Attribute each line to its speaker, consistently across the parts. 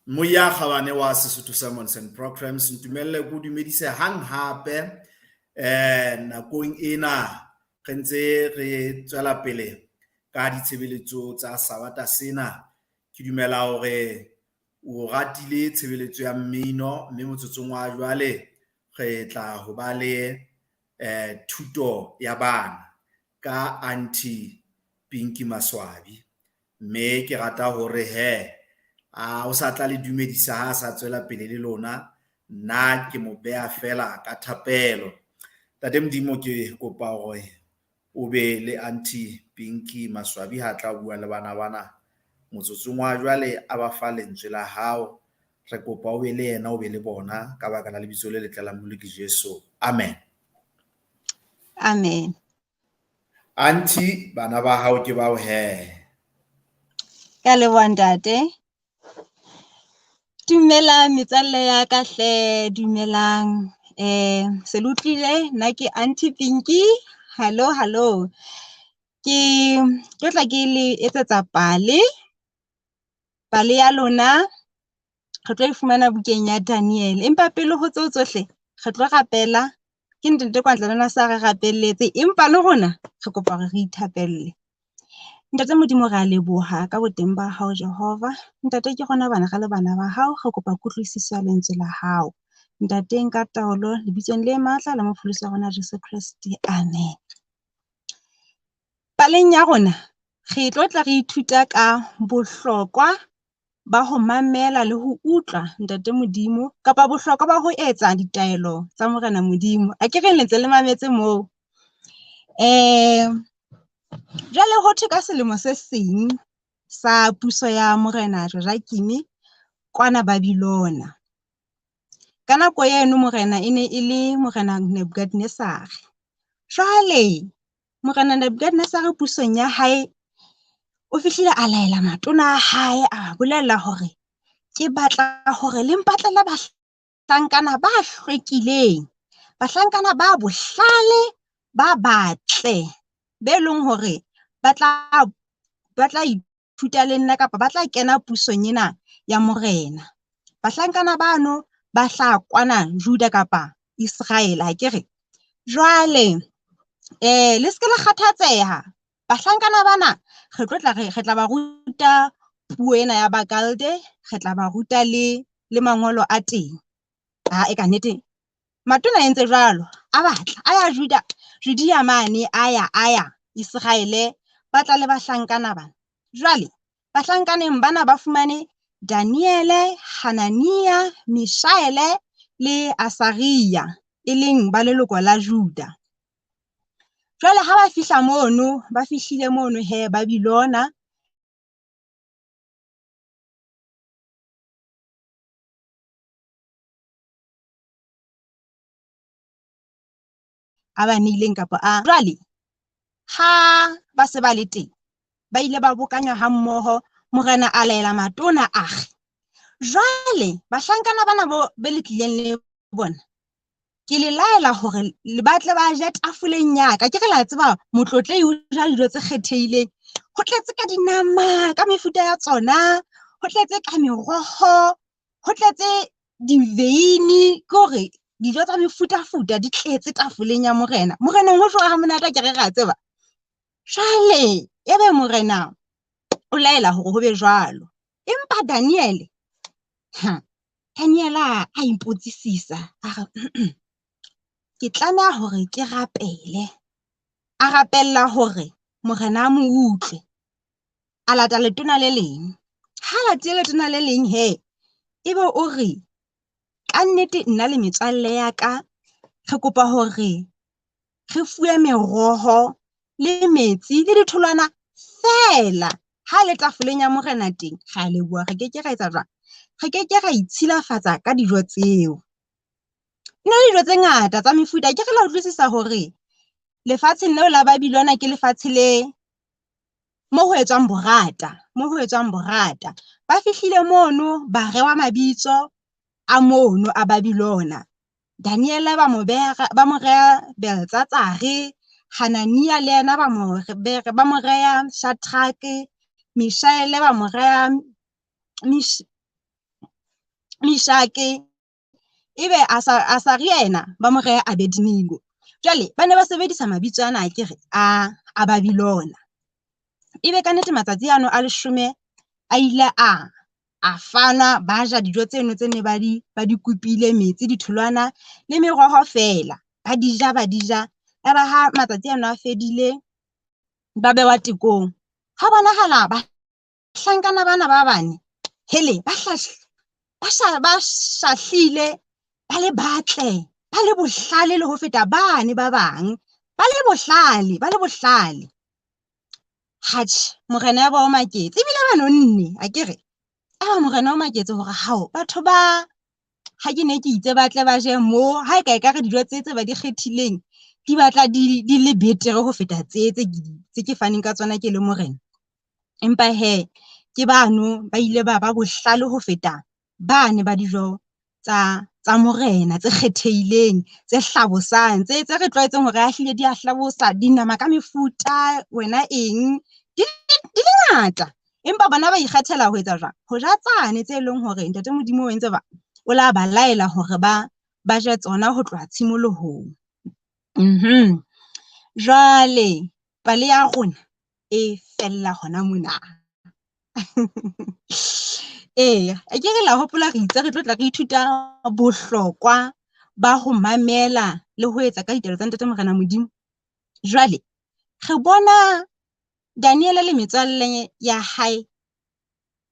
Speaker 1: Moya kgabane wa Sesotho Sermons and Programs ntumelle go dumedise hang hape nakong ena re ntse re tswela pele ka ditshebeletso tsa Sabata sena. Ke dumela hore o ratile tshebeletso ya mmino mme motsotsong wa jwale re tla ho ba le thuto ya bana ka Auntie Pinky Maswabi, mme ke rata hore o sa tla le dumedisa ha sa tswela pele le lona, nna ke mo beha fela ka thapelo. Tate Modimo ke kopa hore o be le Auntie Pinky Maswabi ha tla bua le bana motsotsong wa jwale a ba fa lentswe la hao. Re kopa o be le yena o be le bona ka baka la lebitso le letle la Moleki Jesu. Amen.
Speaker 2: Amen.
Speaker 1: Auntie, bana ba hao ke bao he.
Speaker 2: Ka leboha ntate. Dumelang metswalle ya ka hle, dumelang. Se le utlwile, nna ke Auntie Pinky. Hello. Ke tla ke le etsetsa pale ya lona. Re tlo e fumana bukeng ya Daniel. Empa pele ho tseo tsohle, re tlo rapela. Ke ntate kwa ntlana sa re rapelletse, empa le rona re kopa hore re ithapelle. Ntate Modimo re a leboha ka boteng ba hao Jehova. Ntate ke rona bana, re le bana ba hao, re kopa kutlwisiso ya lentswe la hao. Ntate nka taolo lebitsong le matla la mopholosi wa rona Jesu Kriste. Amen. Paleng ya rona re tlo tla re ithuta ka bohlokwa ba ho mamela le ho utlwa Ntate Modimo, kapa bohlokwa ba ho etsa ditaelo tsa Morena Modimo. A ke re lentse le mametse moo. Jwale ho thwe ka selemo se seng sa puso ya Morena Jojakim kwana Babilona. Ka nako eno morena e ne e le Morena Nebukadnesar. Jwale Morena Nebukadnesar pusong ya hae o fihlile a laela matona a hae, a bolella hore ke batla hore le mpatlele bahlankana ba hlwekileng, bahlankana ba bohlale, ba batle, be leng hore ba tla ithuta le nna kapa ba tla kena pusong ena ya morena. Bahlankana bano ba hla kwana Juda kapa Israel ha kere. Jwale le se ke la kgathatseha, bahlankana bana re tla ba ruta puo ena ya Bakalde, re tla ba ruta le mangolo a teng. Ka nnete matona a entse jwalo, a batla a ya Judea mane, a ya Israel, ba tla le bahlankana bana. Jwale bahlankaneng bana ba fumane Daniel, Hanania, Mishael le Asaria, e leng ba leloko la Juda. Jwale ha ba fihla mono, ba fihlile mono he Babilona, a ba neileng kapa a jwale ha ba se ba le teng, ba ile ba bokanywa ha mmoho. Morena a laela matona a re, jwale bahlankana bana be le tlileng le bona, ke le laela hore le batle ba ja tafoleng ya ka. Ke re la tseba motlotle o ja dijo tse kgethehileng, ho tletse ka dinama ka mefuta ya tsona, ho tletse ka meroho, ho tletse diveini, ke hore dijo tsa mefutafuta di tletse tafoleng ya morena. Moreneng ho jowa ha monate, ke re ra tseba. Jwale ebe morena o laela hore ho be jwalo, empa Daniel a ipotsisisa a re ke tlameha hore ke rapele. A rapella hore morena a mo utlwe, a lata letona le leng. Ha latile letona le leng ebe o re, ka nnete nna le metswalle ya ka re kopa hore re fuwe meroho le metsi le ditholwana fela. Ha le tafoleng ya morena teng, ra leboha, re keke ra etsa jwang, re keke ra itshilafatsa ka dijo tseo. Nna dijo tse ngata tsa mefuta, ke re la utlwisisa hore lefatsheng leo la Babilona ke lefatshe le mo ho etswang borata. Ba fihlile mono ba rewa mabitso a mono a Babilona. Daniel ba mo rea Beltsatsare, Hanania le yena ba mo rea Shadrach, Mishael ba mo rea Meshake ebe a sa re yena ba mo re Abednego. Jwale ba ne ba sebedisa mabitso ana akere a Babilona. Ebe ka nnete matsatsi ano a 10 a ile a fana ba ja dijo tseno tse ne ba di kupile, metsi, ditholwana le meroho fela. Ba di ja ya ba ha matsatsi ano a fedile ba bewa tekong. Ha bonahala ba hlankana bana ba bane hele ba shahlile, ba le batle, ba le bohlale le ho feta bane ba bang, ba le bohlale. Hatjhe, morena ya ba o maketse ebile ba nonne akere morena o maketse hore hao batho ba ha ke ne ke itse batle ba je mo ha e ka re dijo tse ba di kgethileng di batla di le betere ho feta tse ke faneng ka tsona ke le morena. Empa he ke bano ba ile ba bohlale ho feta bane ba dijo tsa morena tse kgethehileng, tse hlabosang, tse re tlwaetseng hore ahlile di a hlabosa, dinama ka mefuta, wena eng di le ngata. Empa bona ba ikgethela ho etsa jwang? Ho ja tsane tse leng hore ntate Modimo o entse o la ba laela hore ba je tsona ho tloha tshimolohong. Jwale pale ya rona e fella hona mona. Akere la hopola re itse re tlo tla re ithuta bohlokwa ba ho mamela le ho etsa ka ditaelo tsa ntate Morena Modimo. Jwale re bona Daniel le metswalle ya hae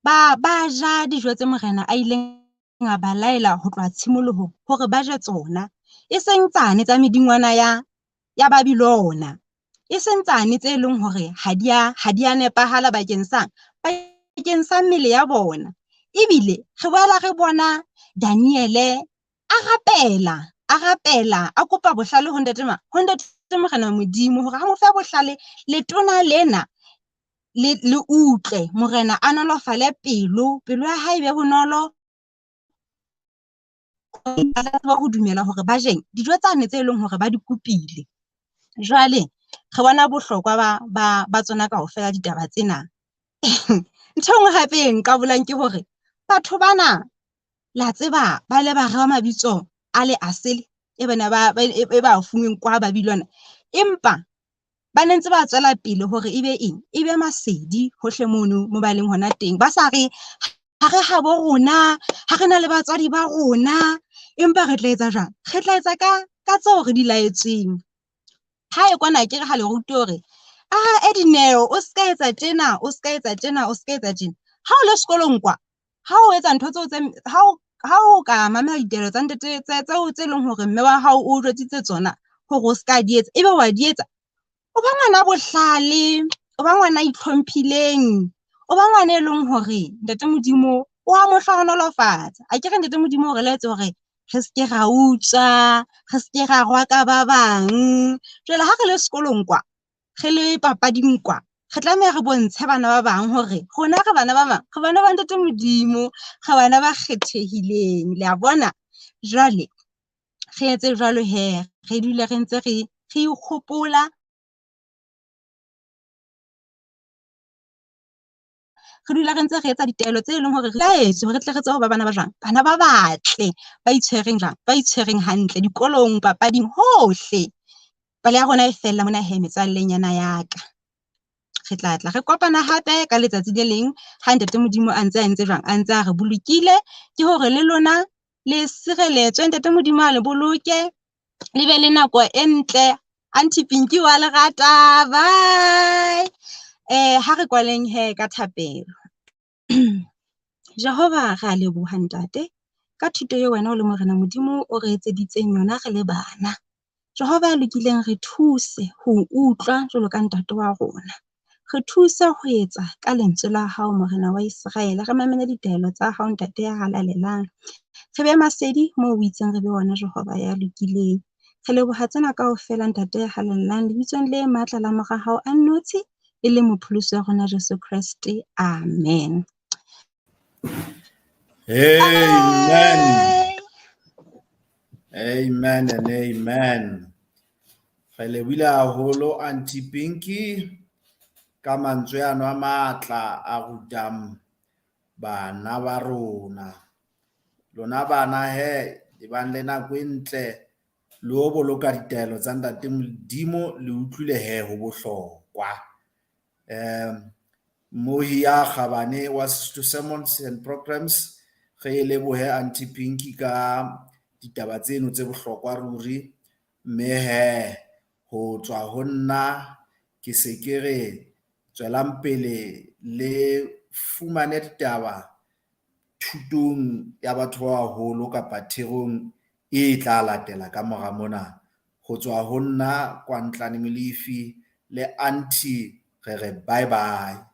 Speaker 2: ba ja dijo tse morena a ileng a ba laela ho tloha tshimolohong hore ba je tsona, e seng tsane tsa medingwana ya Babilona, e seng tsane tse leng hore ha di a nepahala bakeng sa mmele ya bona. Ebile re boela re bona Daniel a rapela a kopa bohlale ho ntate Morena Modimo hore ha mo fe bohlale letona lena le utlwe morena a nolofale pelo ya hae be bonolo ba ho dumela hore ba jeng dijo tsane tse leng hore ba di kupile. Jwale re bona bohlokwa ba tsona kaofela ditaba tsena. Ntho engwe hape nka bolang ke hore batho bana la tseba ba le ba rewa mabitso a le asele e bana ba fungweng kwa Babilona, empa ba ne ntse ba tswela pele hore ebe eng, ebe masedi hohle mono mo ba leng hona teng. Ba sa re ha re habo rona, ha re na le batswadi ba rona, empa re tla etsa jwang? Re tla etsa ka tseo re di laetsweng. Ha e kwana ke re ha le rutwe hore Dineo o ska etsa tjena, o ska etsa tjena, o ska etsa tjena. Ha o le sekolong kwa, ha o etsa ntho tseo ha o ka mamela ditaelo tsa ntate tseo tse leng hore mme wa hao o jwetsitse tsona hore o ska di etsa, ebe wa di etsa, o ba ngwana bohlale, o ba ngwana itlhomphileng, o ba ngwana e leng hore ntate Modimo o a mo hlohonolofatsa. Akere ntate Modimo o re laetse hore re se ke ra utswa, re se ke ra rwa ka ba bang. Jwale ha re le sekolong kwa, re le papading kwa, re tlameha re bontshe bana ba bang hore rona re bana ba mang, re bana ba ntate Modimo, re bana ba kgethehileng. Le a bona? Jwale re etse jwalo he, re dule re ntse re ikgopola, re dula re ntse re etsa ditaelo tse leng hore re laetswe hore re tle re tsebe ho ba bana ba jwang, bana ba batle, ba itshwereng jwang, ba itshwereng hantle dikolong, papading, hohle. Pale ya rona e fella mona he metswallenyana ya ka. Re tla re kopana hape ka letsatsi le leng ha ntate Modimo a ntse jwang, a ntse a re bolokile, ke hore le lona le sireletswe, ntate Modimo a le boloke, le be le nako e ntle. Auntie Pinky wa le rata, bye. Ha re kwaleng he ka thapelo. Jehova re a leboha ntate ka thuto eo wena o le Morena Modimo o re etseditseng yona re le bana. Jehova lokileng re thuse ho utlwa jwalo ka ntate wa rona. Re thuse ho etsa ka lentswe la hao Morena wa Israele. Re mamele ditaelo tsa hao ntate ya halalelang. Re be masedi moo o itseng re be ona Jehova ya lokileng. Re leboha tsena kaofela ntate ya halalelang lebitsong le matla la mora hao a nnotshi e le mopholosi wa rona Jesu Kriste. Amen.
Speaker 1: Amen. Amen and amen. Re lebile haholo Auntie Pinky ka mantswe ano a matla a rutang bana ba rona. lona bana he e bang le nako e ntle le ho boloka ditaelo tsa ntate Modimo le utlwile he ho bohlokwa. Mohi ya Khabane wa Sesotho Sermons and Programs re lebohe Auntie Pinky ka ditaba tseno tse bohlokwa ruri, mme he ho tswa ho nna ke se ke re tswelang pele le fumane ditaba thutong ya batho ba baholo kapa therong e tla latela ka mora mona. Ho tswa ho nna Kwantlane Molefi le Auntie re re bye bye.